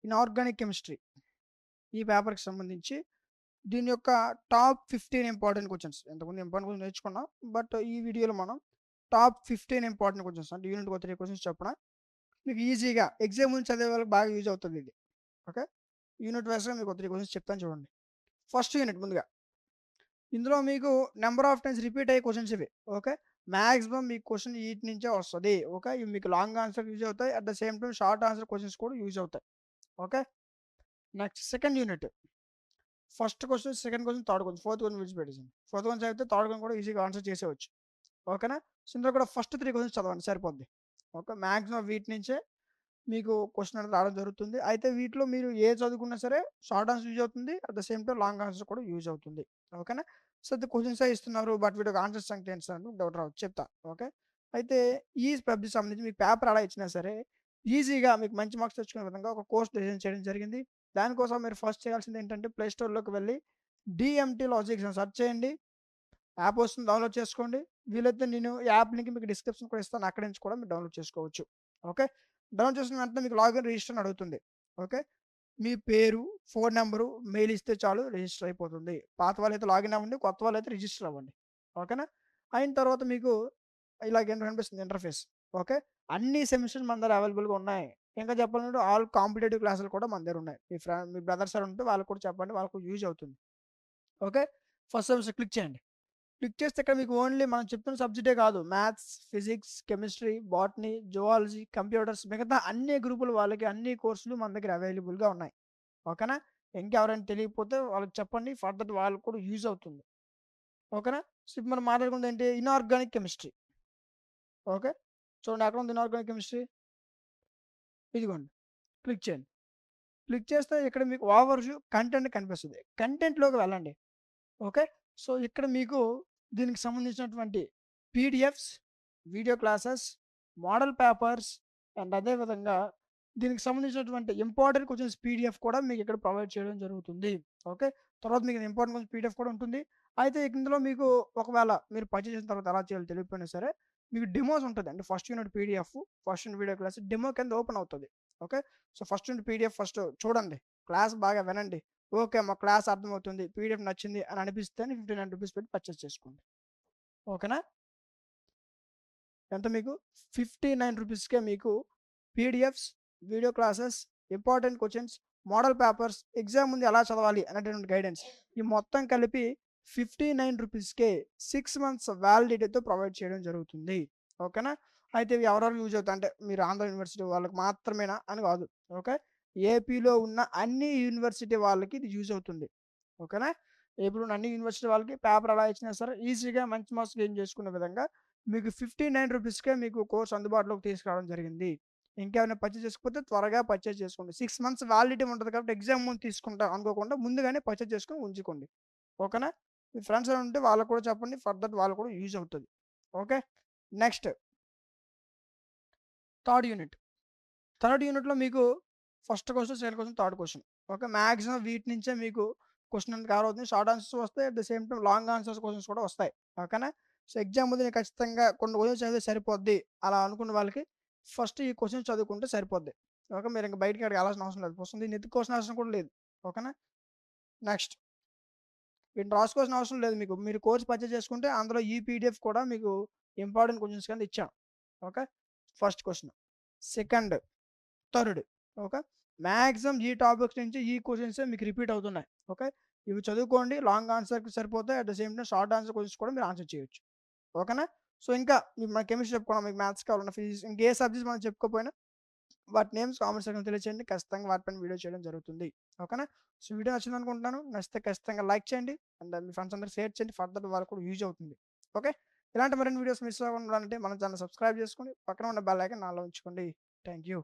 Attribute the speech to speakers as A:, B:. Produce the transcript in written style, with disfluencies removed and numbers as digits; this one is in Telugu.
A: ఇనార్గానిక్ కెమిస్ట్రీ ఈ పేపర్కి సంబంధించి దీని యొక్క టాప్ 15 ఇంపార్టెంట్ క్వశ్చన్స్. ఇంతకుముందు ఇంపార్టెంట్ క్వశ్చన్ నేర్చుకున్నాం, బట్ ఈ వీడియోలో మనం టాప్ 15 ఇంపార్టెంట్ క్వశ్చన్స్ అంటే యూనిట్ 3 క్వశ్చన్స్ చెప్పిన మీకు ఈజీగా ఎగ్జామ్ ముందు చదివే వాళ్ళకి బాగా యూజ్ అవుతుంది ఇది. ఓకే, యూనిట్ వైస్గా మీకు 3 క్వశ్చన్స్ చెప్తాను చూడండి. ఫస్ట్ యూనిట్ ముందుగా ఇందులో మీకు నెంబర్ ఆఫ్ టైమ్స్ రిపీట్ అయ్యే క్వశ్చన్స్ ఇవి. ఓకే, మ్యాక్సిమం మీకు క్వశ్చన్ వీటి నుంచే వస్తుంది. ఓకే, ఇవి మీకు లాంగ్ ఆన్సర్ యూజ్ అవుతాయి, at the same time short answer questions కూడా యూజ్ అవుతాయి. Okay, next second unit first question, second question, third question, fourth question విడిచిపెట్టేసింది. ఫోర్త్ క్వశ్చన్ అయితే థర్డ్ క్వశ్చన్ కూడా ఈజీగా ఆన్సర్ చేసేవచ్చు. ఓకేనా, సో ఇందులో కూడా ఫస్ట్ 3 క్వశ్చన్స్ చదవండి సరిపోద్ది. ఓకే, మ్యాక్సిమం వీటి నుంచే మీకు క్వశ్చన్ అనేది రావడం జరుగుతుంది. అయితే వీటిలో మీరు ఏ చదువుకున్నా సరే షార్ట్ ఆన్సర్ యూజ్ అవుతుంది, at the same time long answer కూడా యూజ్ అవుతుంది. ఓకేనా, సో అది క్వశ్చన్సే ఇస్తున్నారు, బట్ వీటికి ఆన్సర్ సంఖ్య ఏంటి సార్ డౌట్ రావచ్చు, చెప్తా. ఓకే, అయితే ఈ పబ్జీ సంబంధించి మీకు పేపర్ అలా ఇచ్చినా సరే ఈజీగా మీకు మంచి మార్క్స్ తెచ్చుకునే విధంగా ఒక కోర్స్ డిజైన్ చేయడం జరిగింది. దానికోసం మీరు ఫస్ట్ చేయాల్సింది ఏంటంటే ప్లే స్టోర్లోకి వెళ్ళి డిఎంటీ లాజిక్స్ అని సెర్చ్ చేయండి. యాప్ వస్తుంది, డౌన్లోడ్ చేసుకోండి. వీలైతే నేను యాప్ లింక్ మీకు డిస్క్రిప్షన్ కూడా ఇస్తాను, అక్కడి నుంచి కూడా మీరు డౌన్లోడ్ చేసుకోవచ్చు. ఓకే, డౌన్లోడ్ చేసిన వెంటనే మీకు లాగిన్ రిజిస్టర్ అని అడుగుతుంది. ఓకే, మీ పేరు, ఫోన్ నెంబరు, మెయిల్ ఇస్తే చాలు రిజిస్టర్ అయిపోతుంది. పాత వాళ్ళైతే లాగిన్ అవ్వండి, కొత్త వాళ్ళైతే రిజిస్టర్ అవ్వండి. ఓకేనా, అయిన తర్వాత మీకు ఇలాగ కనిపిస్తుంది ఇంటర్ఫేస్. ఓకే, అన్ని సెమిస్టర్స్ మన దగ్గర అవైలబుల్గా ఉన్నాయి. ఇంకా చెప్పాలంటే ఆల్ కాంపిటేటివ్ క్లాసులు కూడా మన దగ్గర ఉన్నాయి. మీ బ్రదర్స్ సార్ ఉంటే వాళ్ళకు కూడా చెప్పండి, వాళ్ళకు యూజ్ అవుతుంది. ఓకే, ఫస్ట్ సెమిస్టర్ క్లిక్ చేయండి. క్లిక్ చేస్తే ఇక్కడ మీకు ఓన్లీ మనం చెప్తున్న సబ్జెక్టే కాదు, maths, physics, chemistry, botany, zoology, computers, మిగతా అన్ని గ్రూపుల వాళ్ళకి అన్ని కోర్సులు మన దగ్గర అవైలబుల్గా ఉన్నాయి. ఓకేనా, ఇంకెవరైనా తెలియకపోతే వాళ్ళకి చెప్పండి, ఫర్దర్ వాళ్ళకి కూడా యూజ్ అవుతుంది. ఓకేనా, సో ఇప్పుడు మనం మాట్లాడుకుంది ఏంటి, ఇన్ఆర్గానిక్ కెమిస్ట్రీ. ఓకే, చూడండి అక్కడ ఉంది ఇన్ఆర్గానిక్ కెమిస్ట్రీ, ఇదిగోండి, క్లిక్ చేయండి. క్లిక్ చేస్తే ఇక్కడ మీకు ఓవర్ వ్యూ కంటెంట్ కనిపిస్తుంది. కంటెంట్లోకి వెళ్ళండి. ఓకే, సో ఇక్కడ మీకు దీనికి సంబంధించినటువంటి PDFs, video classes, model papers and అదేవిధంగా దీనికి సంబంధించినటువంటి ఇంపార్టెంట్ క్వశ్చన్స్ పీడిఎఫ్ కూడా మీకు ఇక్కడ ప్రొవైడ్ చేయడం జరుగుతుంది. ఓకే, తర్వాత మీకు ఇంపార్టెంట్ క్వశ్చన్ పీడిఎఫ్ కూడా ఉంటుంది. అయితే ఇందులో మీకు ఒకవేళ మీరు పర్చేస్ చేసిన తర్వాత ఎలా చేయాలో తెలియకపోయినా సరే మీకు డెమోస్ ఉంటుంది. అంటే first unit PDF, first unit video class demo కింద ఓపెన్ అవుతుంది. Okay, so first unit PDF first చూడండి, క్లాస్ బాగా వినండి. ఓకే, మా క్లాస్ అర్థమవుతుంది, పీడిఎఫ్ నచ్చింది అని అనిపిస్తే 59 రూపీస్ పెట్టి పర్చేస్ చేసుకోండి. ఓకేనా, ఎంత మీకు 59 రూపీస్కే మీకు PDFs, video classes, important questions, model papers, exam ముందు ఎలా చదవాలి అనేటువంటి గైడెన్స్ ఈ మొత్తం కలిపి 59 రూపీస్కే 6 మంత్స్ వ్యాలిడిటీతో ప్రొవైడ్ చేయడం జరుగుతుంది. ఓకేనా, అయితే ఇవి ఎవరెవరు యూజ్ అవుతాయి అంటే మీరు ఆంధ్ర యూనివర్సిటీ వాళ్ళకి మాత్రమేనా అని కాదు. ఓకే, ఏపీలో ఉన్న అన్ని యూనివర్సిటీ వాళ్ళకి ఇది యూజ్ అవుతుంది. ఓకేనా, ఇప్పుడు అన్ని యూనివర్సిటీ వాళ్ళకి పేపర్ ఎలా ఇచ్చినా సరే ఈజీగా మంచి మార్క్స్ గెయిన్ చేసుకునే విధంగా మీకు 59 రూపీస్కే మీకు కోర్స్ అందుబాటులోకి తీసుకురావడం జరిగింది. ఇంకేమైనా పర్చేస్ చేసుకోకపోతే త్వరగా పర్చేస్ చేసుకోండి. 6 మంత్స్ వ్యాలిడిటీ ఉంటుంది కాబట్టి ఎగ్జామ్ ముందు తీసుకుంటా అనుకోకుండా ముందుగానే పర్చేస్ చేసుకొని ఉంచుకోండి. ఓకేనా, మీ ఫ్రెండ్స్ ఏమైనా ఉంటే వాళ్ళకు కూడా చెప్పండి, ఫర్దర్ వాళ్ళు కూడా యూజ్ అవుతుంది. Okay, next third unit. Third యూనిట్లో మీకు first question, second question, third question. Okay, maximum వీటి నుంచే మీకు క్వశ్చన్ అనేది కవర్ అవుతుంది. షార్ట్ ఆన్సర్స్ వస్తాయి, at the same time long answers questions కూడా వస్తాయి. ఓకేనా, సో ఎగ్జామ్ ముందు నేను ఖచ్చితంగా కొన్ని క్వశ్చన్స్ చదివితే సరిపోద్ది అలా అనుకున్న వాళ్ళకి ఫస్ట్ ఈ క్వశ్చన్స్ చదువుకుంటే సరిపోద్ది. ఓకే, మీరు ఇంకా బయటికి అడిగి వెళ్ళాల్సిన అవసరం లేదు, పుస్తకం దీన్ని ఎత్తుకోవాల్సిన అవసరం కూడా లేదు. ఓకేనా, నెక్స్ట్ వీటిని రాసుకోవాల్సిన అవసరం లేదు మీకు. మీరు కోర్స్ పర్చేస్ చేసుకుంటే అందులో ఈ పీడిఎఫ్ కూడా మీకు ఇంపార్టెంట్ క్వశ్చన్స్ కింద ఇచ్చాం. Okay, first question, second, third. Okay, maximum ఈ టాపిక్స్ నుంచి ఈ క్వశ్చన్స్ మీకు రిపీట్ అవుతున్నాయి. ఓకే, ఇవి చదువుకోండి, లాంగ్ ఆన్సర్కి సరిపోతాయి, at the same time short answer questions కూడా మీరు ఆన్సర్ చేయొచ్చు. ఓకేనా, సో ఇంకా మన కెమిస్ట్రీ చెప్పుకున్నాం, మీకు మ్యాథ్స్ కావాలన్నా, ఫిజిక్స్, ఇంకే సబ్జెక్ట్స్ మనం చెప్పుకోపోయినా వాటి నేమ్స్ కామెంట్ సెక్షన్లో తెలియచేయండి, ఖచ్చితంగా వాటిపైన వీడియో చేయడం జరుగుతుంది. ఓకేనా, సో వీడియో నచ్చింది అనుకుంటున్నాను. నచ్చితే ఖచ్చితంగా లైక్ చేయండి అండ్ మీ ఫ్రెండ్స్ అందరూ షేర్ చేయండి, ఫర్దర్ వాళ్ళకు కూడా యూజ్ అవుతుంది. ఓకే, ఇలాంటి మరిన్ని వీడియోస్ మిస్ అవ్వకుండా ఉండాలంటే మన ఛానల్ సబ్స్క్రైబ్ చేసుకొని పక్కన ఉన్న బెల్ ఐకాన్ ఆన్లో ఉంచుకోండి. Thank you.